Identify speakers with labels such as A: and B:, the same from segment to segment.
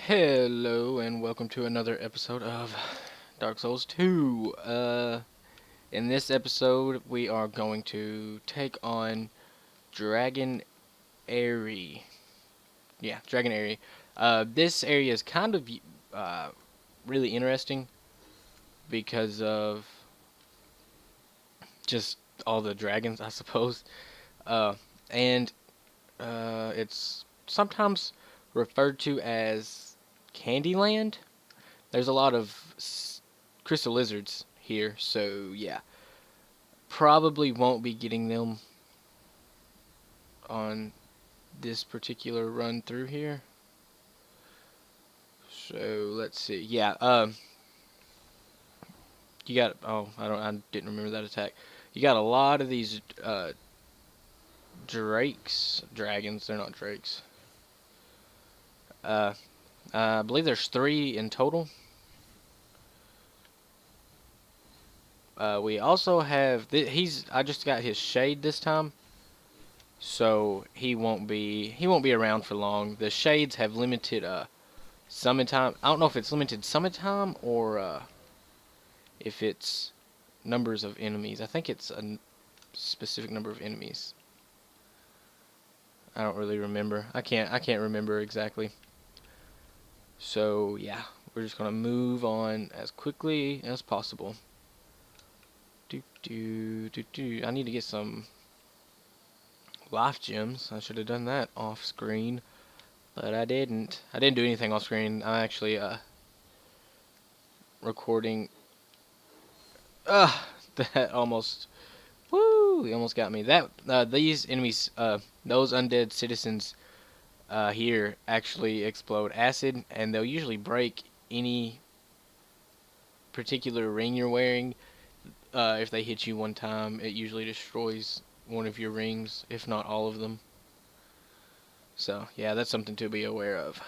A: Hello and welcome to another episode of Dark Souls 2. In this episode, we are going to take on Dragon Airy. Yeah, Dragon Airy. This area is kind of uh, really interesting because of just all the dragons, I suppose. Uh, and it's sometimes referred to as Candyland. There's a lot of crystal lizards here, so yeah. Probably won't be getting them on this particular run through here. So let's see. Yeah, you got I didn't remember that attack. You got a lot of these dragons, they're not drakes. Uh I believe there's 3 in total. We also have I just got his shade this time. So he won't be around for long. The shades have limited summon time. I don't know if it's limited summon time or if it's numbers of enemies. I think it's a specific number of enemies. I don't really remember. I can't remember exactly. So yeah, we're just gonna move on as quickly as possible. Do do do do. I need to get some life gems. I should have done that off screen, but I didn't. I didn't do anything off screen. I'm actually recording. That almost. Woo! He almost got me. These enemies, those undead citizens here actually explode acid, and they'll usually break any particular ring you're wearing. If they hit you one time, it usually destroys one of your rings, if not all of them. So yeah, that's something to be aware of.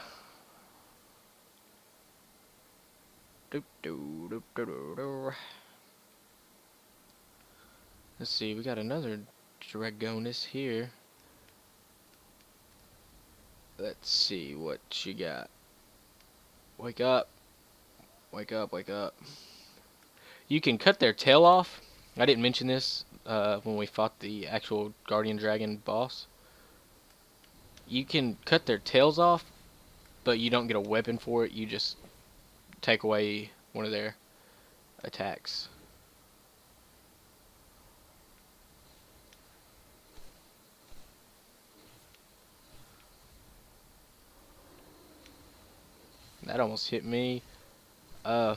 A: Doop, doo, doop, doo, doo, doo. Let's see, we got another Dragoness here. Let's see what she got. Wake up. Wake up, wake up. You can cut their tail off. I didn't mention this when we fought the actual Guardian Dragon boss. You can cut their tails off, but you don't get a weapon for it. You just take away one of their attacks. That almost hit me. Uh,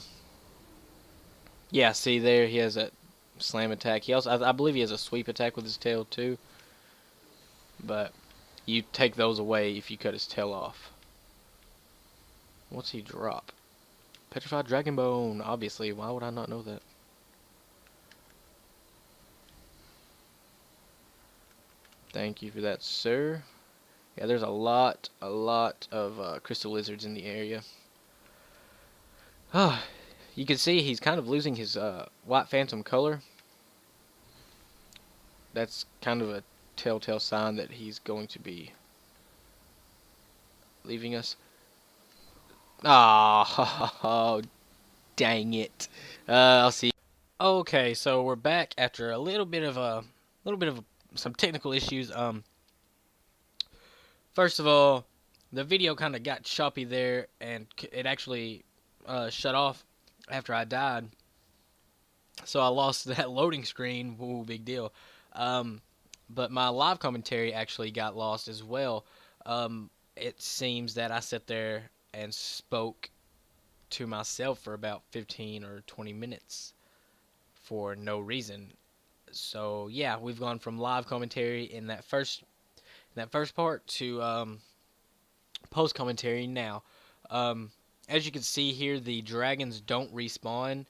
A: yeah, see there, he has that slam attack. He also, I believe he has a sweep attack with his tail too. But you take those away if you cut his tail off. What's he drop? Petrified Dragon Bone, obviously. Why would I not know that? Thank you for that, sir. Yeah, there's a lot of crystal lizards in the area. Ah, you can see he's kind of losing his white phantom color. That's kind of a telltale sign that he's going to be leaving us. Ah, oh, dang it. I'll see. Okay, so we're back after a little bit of some technical issues. First of all, the video kind of got choppy there, and it actually shut off after I died. So I lost that loading screen. Ooh, big deal. Um, but my live commentary actually got lost as well. It seems that I sat there and spoke to myself for about 15 or 20 minutes for no reason. So yeah, we've gone from live commentary in that first part to post commentary now. Um, as you can see here, the dragons don't respawn,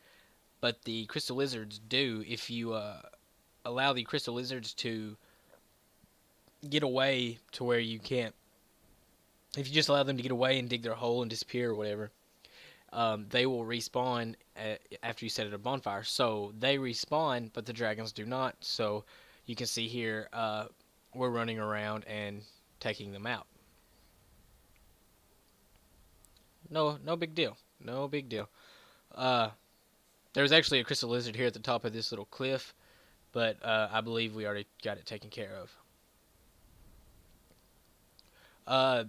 A: but the crystal lizards do. If you allow the crystal lizards to get away to where you can't, if you just allow them to get away and dig their hole and disappear or whatever, they will respawn after you set it a bonfire. So they respawn, but the dragons do not. So you can see here, we're running around and taking them out. no big deal. No big deal. Uh, there's actually a crystal lizard here at the top of this little cliff, but I believe we already got it taken care of. Uh,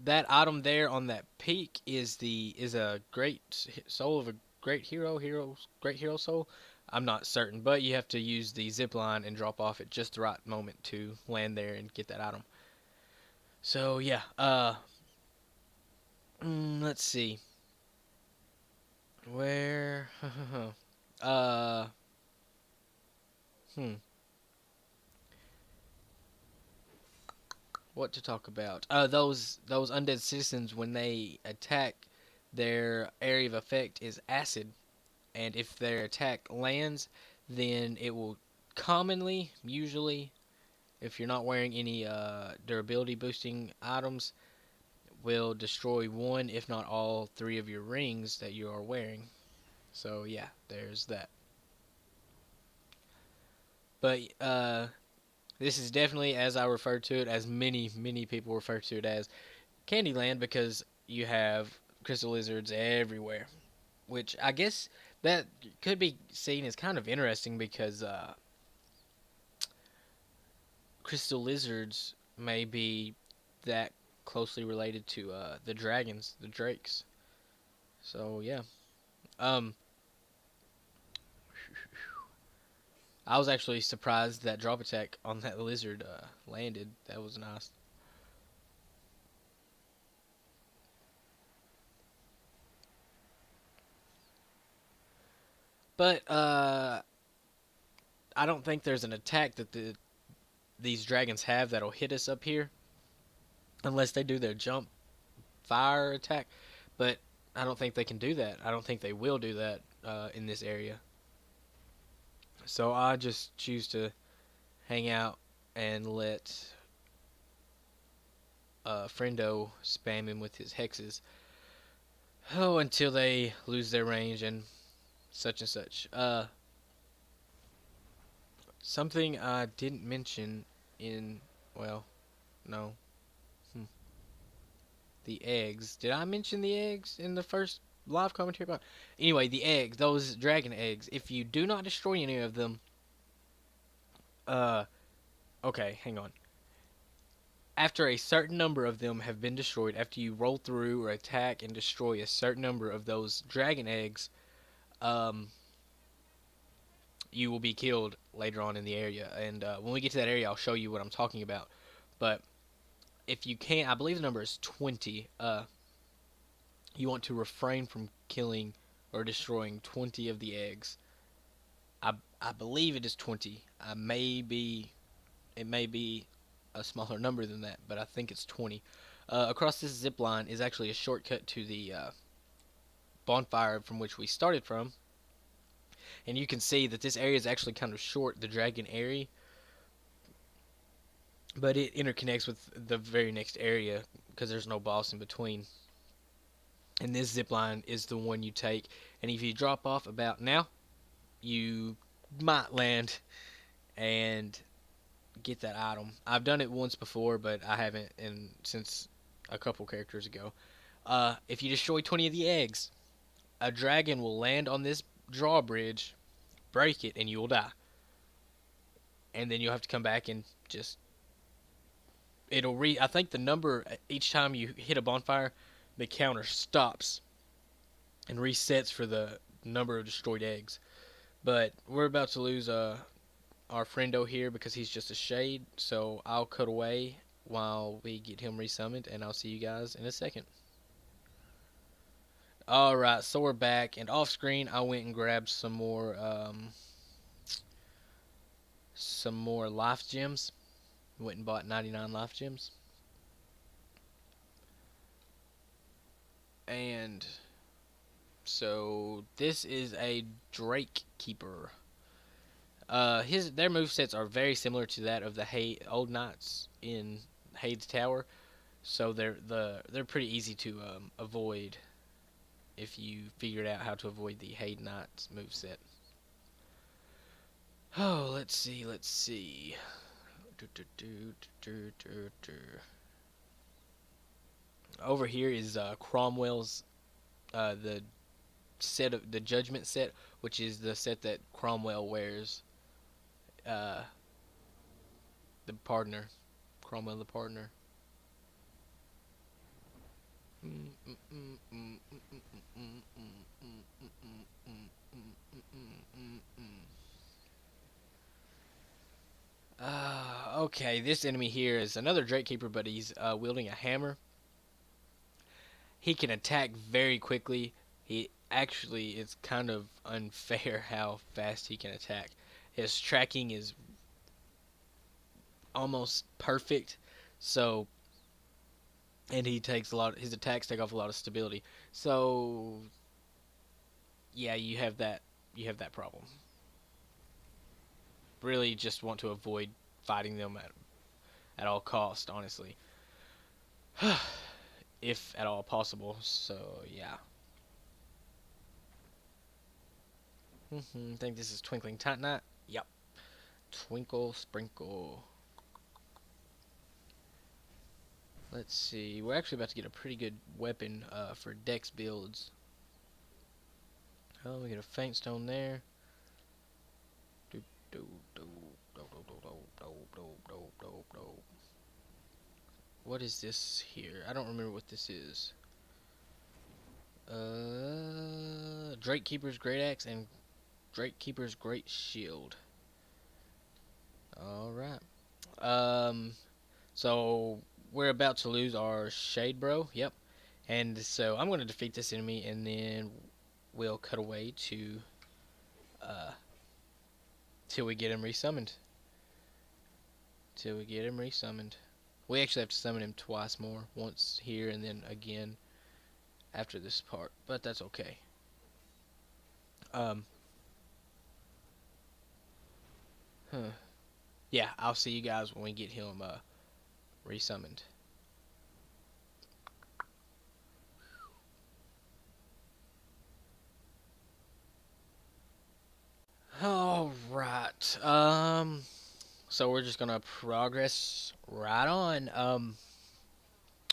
A: that item there on that peak is a great soul of a great hero soul. I'm not certain, but you have to use the zip line and drop off at just the right moment to land there and get that item. So yeah, let's see where, uh, hmm, what to talk about? Those undead citizens when they attack, their area of effect is acid, and if their attack lands, then it will commonly, usually, if you're not wearing any durability boosting items, will destroy one, if not all, three of your rings that you are wearing. So yeah, there's that. But this is definitely, as I refer to it, as many people refer to it as, Candyland, because you have crystal lizards everywhere. Which I guess that could be seen as kind of interesting because crystal lizards may be that closely related to the dragons, the drakes. So yeah, um, I was actually surprised that drop attack on that lizard landed. That was nice. But I don't think there's an attack that these dragons have that'll hit us up here unless they do their jump fire attack. But I don't think they can do that. I don't think they will do that in this area. So I just choose to hang out and let Friendo spam him with his hexes. Oh, until they lose their range and such and such. Something I didn't mention in, well, no, hmm, the eggs. Did I mention the eggs in the first live commentary about? Anyway, the eggs, those dragon eggs. If you do not destroy any of them, uh, okay, hang on. After a certain number of them have been destroyed, after you roll through or attack and destroy a certain number of those dragon eggs, um, you will be killed later on in the area. And when we get to that area, I'll show you what I'm talking about. But if you can't, I believe the number is 20. You want to refrain from killing or destroying 20 of the eggs. I believe it is 20. It may be a smaller number than that, but I think it's 20. Across this zip line is actually a shortcut to the bonfire from which we started from, and you can see that this area is actually kind of short, the dragon area, but it interconnects with the very next area because there's no boss in between. And this zip line is the one you take, and if you drop off about now, you might land and get that item. I've done it once before, but I haven't since a couple characters ago. If you destroy 20 of the eggs, a dragon will land on this drawbridge, break it, and you will die. And then you'll have to come back and just I think the number each time you hit a bonfire, the counter stops and resets for the number of destroyed eggs. But we're about to lose our friendo here because he's just a shade. So I'll cut away while we get him resummoned, and I'll see you guys in a second. Alright, so we're back, and off screen I went and grabbed some more life gems. Went and bought 99 life gems. And so this is a Drake Keeper. Their movesets are very similar to that of the old knights in Hade's Tower, so they're pretty easy to avoid if you figured out how to avoid the Hade Knights moveset. Oh, let's see. Over here is Cromwell's the set of the Judgment set, which is the set that Cromwell wears. Uh, the partner, Cromwell the partner. Okay, this enemy here is another Drake Keeper, but he's wielding a hammer. He can attack very quickly. He actually, it's kind of unfair how fast he can attack. His tracking is almost perfect, so and he takes a lot. His attacks take off a lot of stability. So yeah, you have that problem. Really, just want to avoid fighting them at all cost. Honestly, if at all possible. So yeah. I think this is Twinkling Titanite. Yep. Twinkle Sprinkle. Let's see. We're actually about to get a pretty good weapon for Dex builds. Oh, we get a Faint Stone there. Do, do, do, do, do, do, do, do, do, do, do. What is this here? I don't remember what this is. Drake Keeper's Great Axe and Drake Keeper's Great Shield. Alright. Um, so we're about to lose our Shade Bro. Yep. And so I'm going to defeat this enemy, and then we'll cut away to uh, till we get him resummoned. Till we get him resummoned. We actually have to summon him twice more. Once here and then again after this part. But that's okay. Um, huh. Yeah, I'll see you guys when we get him resummoned. Alright. So we're just gonna progress right on.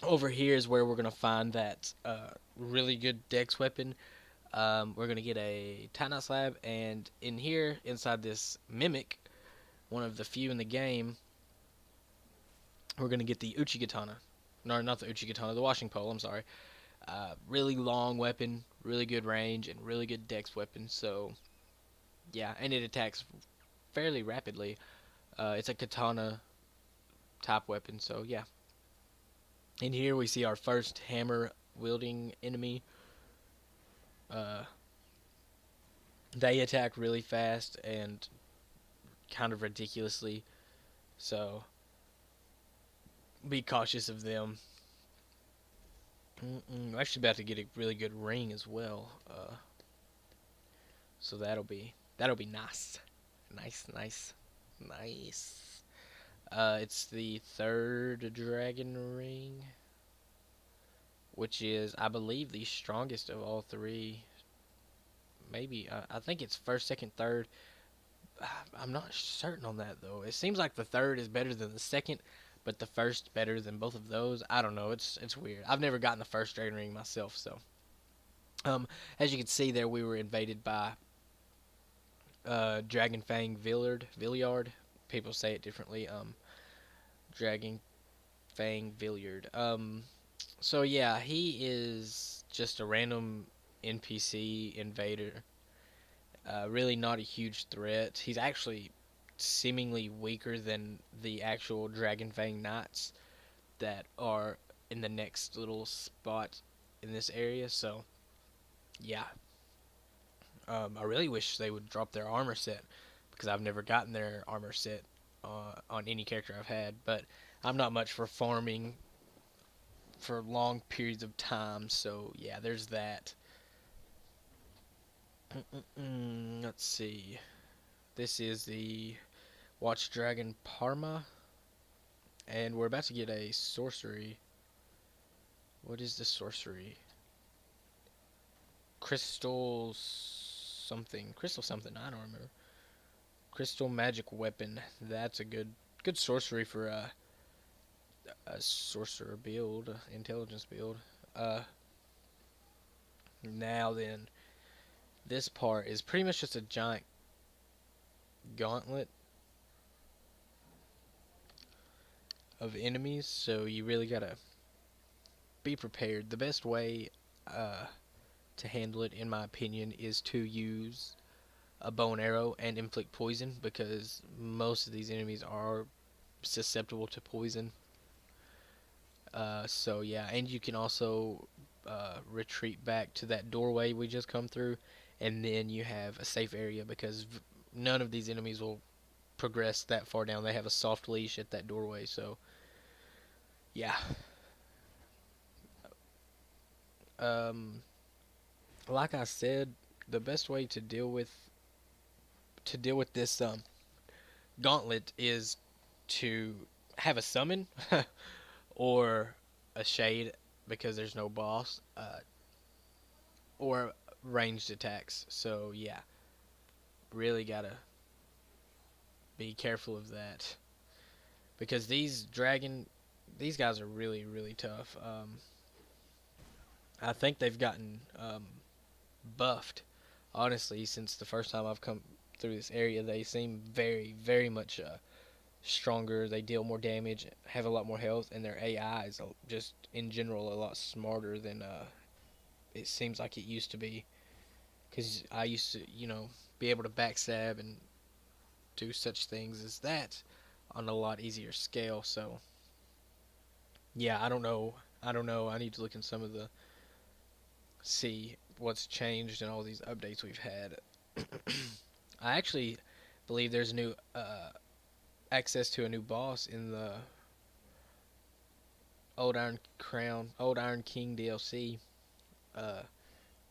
A: Over here is where we're gonna find that really good dex weapon. We're gonna get a Titanite slab, and in here, inside this mimic, one of the few in the game, we're gonna get the Uchigatana. No, not the Uchigatana, the washing pole. I'm sorry. Really long weapon, really good range, and really good dex weapon. So yeah, and it attacks fairly rapidly. It's a katana type weapon. So yeah. In here we see our first hammer wielding enemy. Uh, they attack really fast and kind of ridiculously. So be cautious of them. I'm actually about to get a really good ring as well. So that'll be nice, nice, nice, nice. It's the third dragon ring, which is, I believe, the strongest of all three. Maybe I think it's first, second, third. I'm not certain on that though. It seems like the third is better than the second, but the first better than both of those. I don't know. It's weird. I've never gotten the first dragon ring myself, so as you can see there, we were invaded by Dragon Fang Villiard. People say it differently. Dragon Fang Villiard. So yeah, he is just a random NPC invader. Really not a huge threat. He's actually seemingly weaker than the actual Dragon Fang Knights that are in the next little spot in this area. So yeah, I really wish they would drop their armor set because I've never gotten their armor set on any character I've had. But I'm not much for farming for long periods of time, so yeah, there's that. Let's see. This is the Watch Dragon Parma, and we're about to get a sorcery. What is the sorcery? Crystal something. Crystal something. I don't remember. Crystal magic weapon. That's a good sorcery for a sorcerer build, intelligence build. Uh, Now then, this part is pretty much just a giant gauntlet of enemies, so you really gotta be prepared. The best way uh, to handle it, in my opinion, is to use a bow and arrow and inflict poison because most of these enemies are susceptible to poison. So yeah, and you can also retreat back to that doorway we just come through, and then you have a safe area because none of these enemies will progress that far down. They have a soft leash at that doorway, so yeah. Um, like I said, the best way to deal with this gauntlet is to have a summon or a shade because there's no boss, or ranged attacks. So yeah, really gotta be careful of that because these guys are really tough. I think they've gotten buffed. Honestly, since the first time I've come through this area, they seem very much stronger. They deal more damage, have a lot more health, and their AI is just in general a lot smarter than it seems like it used to be. Because I used to, be able to backstab and do such things as that on a lot easier scale. So yeah, I don't know. I don't know. I need to look in some of the see what's changed in all these updates we've had. I actually believe there's new access to a new boss in the Old Iron King DLC uh,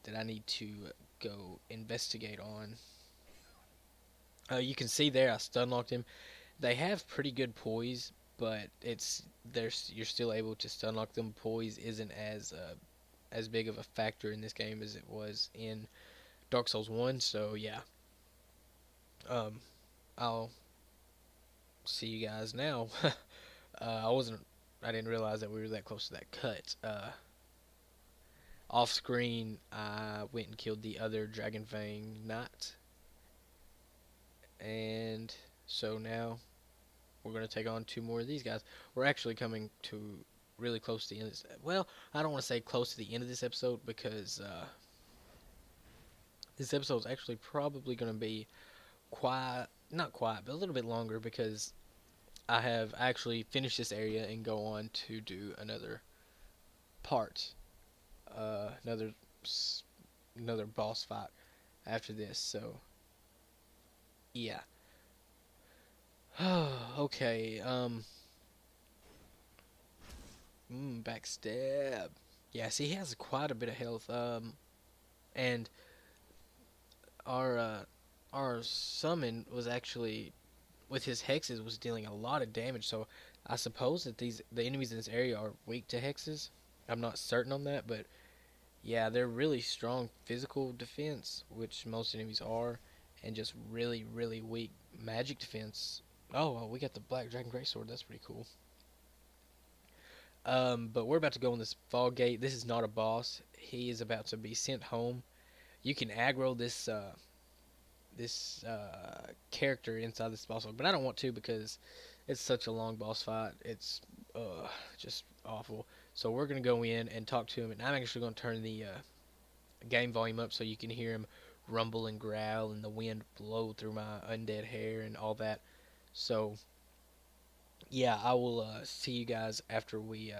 A: that I need to go investigate on. You can see there I stun locked him. They have pretty good poise, but you're still able to stun lock them. Poise isn't as big of a factor in this game as it was in Dark Souls 1. So yeah, um, I'll see you guys now. I didn't realize that we were that close to that cut. Off screen, I went and killed the other Dragon Fang Knight, and so now we're gonna take on two more of these guys. We're actually coming to really close to the end of this. Well, I don't want to say close to the end of this episode because this episode is actually probably going to be not quiet, but a little bit longer because I have actually finished this area and go on to do another part, uh, another another boss fight after this. So yeah. Okay. Backstab. Yeah. See, he has quite a bit of health. And our uh, our summon was actually with his hexes was dealing a lot of damage. So I suppose that the enemies in this area are weak to hexes. I'm not certain on that, but yeah, they're really strong physical defense, which most enemies are, and just really weak magic defense. Oh, well, we got the Black Dragon Greatsword. That's pretty cool. But we're about to go on this fog gate. This is not a boss. He is about to be sent home. You can aggro this character inside this boss fight, but I don't want to because it's such a long boss fight. It's just awful. So we're gonna go in and talk to him, and I'm actually gonna turn the game volume up so you can hear him rumble and growl and the wind blow through my undead hair and all that. So yeah, I will see you guys after we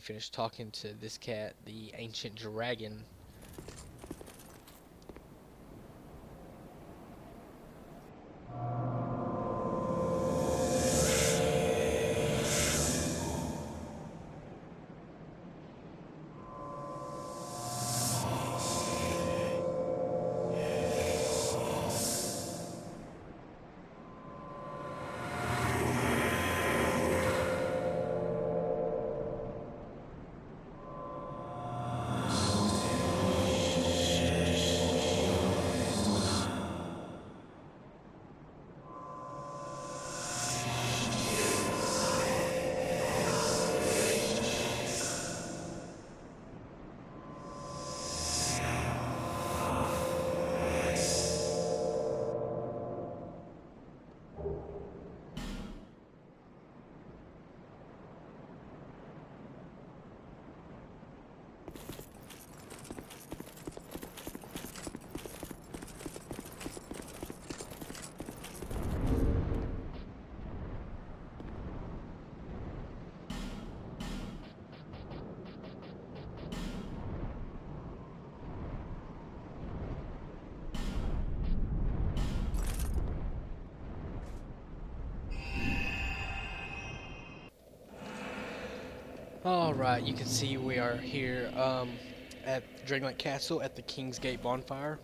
A: finish talking to this cat, the ancient dragon. Alright, you can see we are here at Dragonlight Castle at the King's Gate bonfire.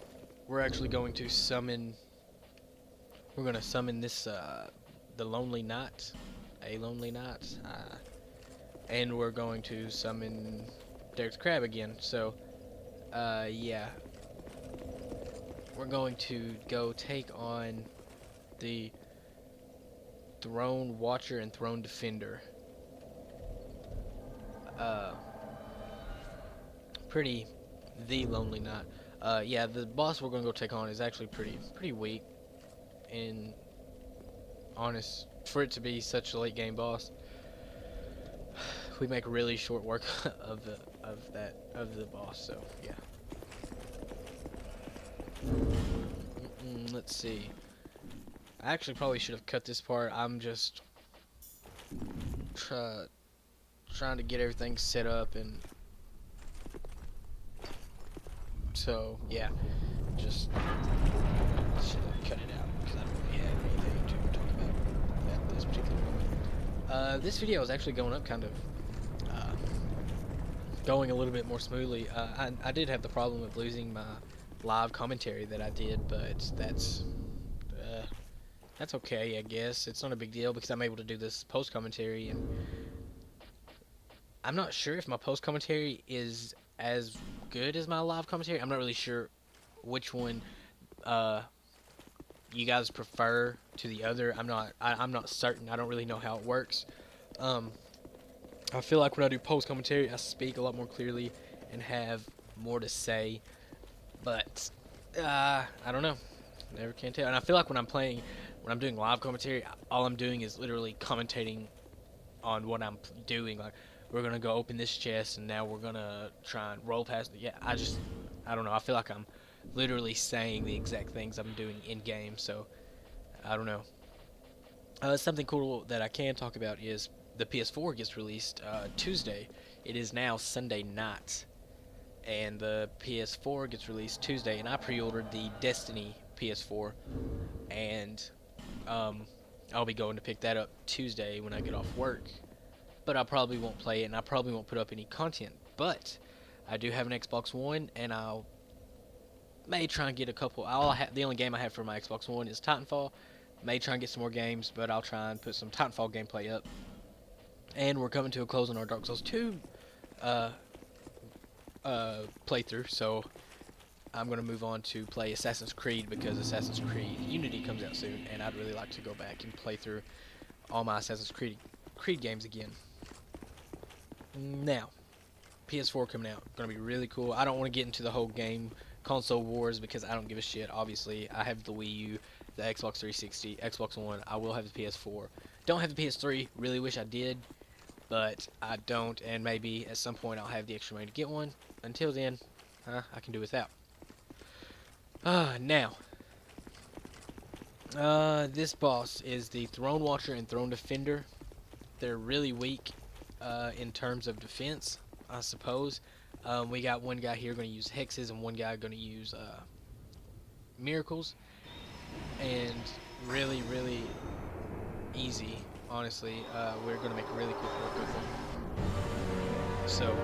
A: We're actually going to summon. We're going to summon this, the Lonely Knight. A Lonely Knight. And we're going to summon Derek's Crab again. So, yeah. We're going to go take on the Throne Watcher and Throne Defender. Uh, pretty the Lonely Knight. Yeah, the boss we're gonna go take on is actually pretty weak, and honest for it to be such a late game boss. We make really short work of the boss. So yeah. Let's see. I actually probably should have cut this part. I'm just trying to get everything set up, and so yeah, just should have cut it out because I don't really have anything to talk about at this particular moment. This video is actually going up kind of going a little bit more smoothly. I did have the problem of losing my live commentary that I did, but that's okay, I guess. It's not a big deal because I'm able to do this post commentary, and I'm not sure if my post commentary is as good as my live commentary. I'm not really sure which one you guys prefer to the other. I'm not certain. I don't really know how it works. I feel like when I do post commentary, I speak a lot more clearly and have more to say. But I don't know. Never can tell. And I feel like when I'm doing live commentary, all I'm doing is literally commentating on what I'm doing. Like, we're gonna go open this chest, and now we're gonna try and roll past it. Yeah, I don't know. I feel like I'm literally saying the exact things I'm doing in game. So I don't know. Something cool that I can talk about is the PS4 gets released Tuesday. It is now Sunday night, and the PS4 gets released Tuesday. And I pre-ordered the Destiny PS4, and I'll be going to pick that up Tuesday when I get off work. But I probably won't play it, and I probably won't put up any content. But I do have an Xbox One, and I'll may try and get a couple. The only game I have for my Xbox One is Titanfall. May try and get some more games, but I'll try and put some Titanfall gameplay up. And we're coming to a close on our Dark Souls 2 playthrough, so I'm going to move on to play Assassin's Creed because Assassin's Creed Unity comes out soon, and I'd really like to go back and play through all my Assassin's Creed games again. Now, PS4 coming out, going to be really cool. I don't want to get into the whole game console wars because I don't give a shit. Obviously, I have the Wii U, the Xbox 360, Xbox One. I will have the PS4. Don't have the PS3. Really wish I did, but I don't, and maybe at some point I'll have the extra money to get one. Until then, I can do without. Now, this boss is the Throne Watcher and Throne Defender. They're really weak in terms of defense, I suppose. We got one guy here going to use hexes and one guy going to use miracles, and really easy, honestly. We're going to make really quick work with them. So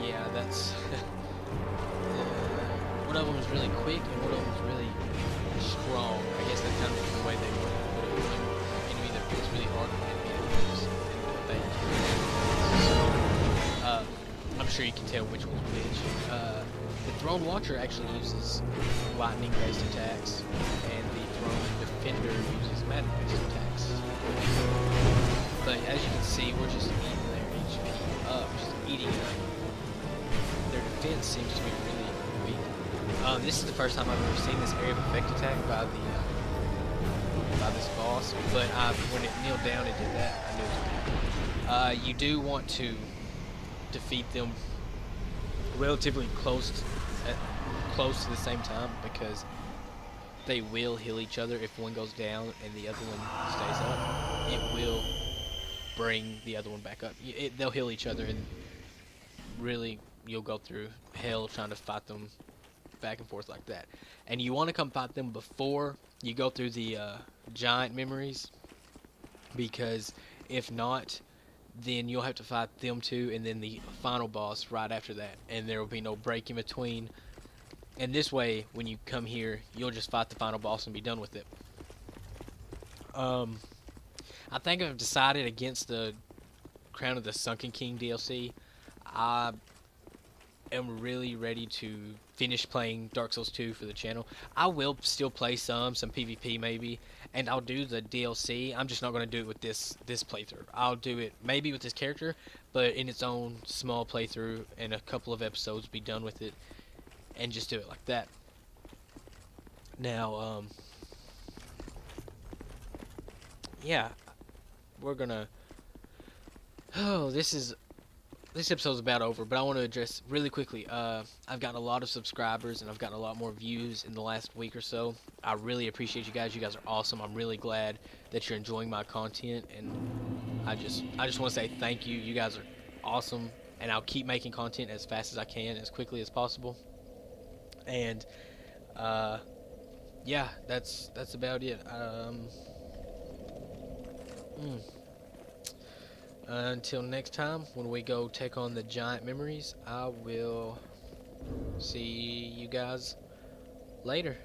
A: yeah, that's one of them is really quick and one of them is really strong. I guess that's kind of the way they want to put it. One enemy that feels really hard and enemy that feels fake. So I'm sure you can tell which one's which. The Throne Watcher actually uses lightning-based attacks, and the Throne Defender uses magic-based attacks. But as you can see, we're just eating their HP up, just eating it up. Their defense seems to be really weak. This is the first time I've ever seen this area of effect attack by this boss, but when it kneeled down and did that, I knew it was going to happen. You do want to defeat them relatively close to the same time, because they will heal each other. If one goes down and the other one stays up, it will bring the other one back up. They'll heal each other, and really you'll go through hell trying to fight them back and forth like that. And you want to come fight them before you go through the giant memories, because if not, then you'll have to fight them two, and then the final boss right after that, and there will be no break in between. And this way, when you come here, you'll just fight the final boss and be done with it. Um, I think I've decided against the Crown of the Sunken King DLC. I am really ready to finish playing Dark Souls 2 for the channel. I will still play some PvP maybe, and I'll do the DLC. I'm just not going to do it with this playthrough. I'll do it maybe with this character, but in its own small playthrough, and a couple of episodes, be done with it, and just do it like that. Now, yeah, we're gonna. Oh, this episode's about over, but I want to address really quickly. I've gotten a lot of subscribers and I've gotten a lot more views in the last week or so. I really appreciate you guys. You guys are awesome. I'm really glad that you're enjoying my content, and I just want to say thank you. You guys are awesome, and I'll keep making content as fast as I can, as quickly as possible. And uh, yeah, that's about it. Mm. Until next time, when we go take on the giant memories, I will see you guys later.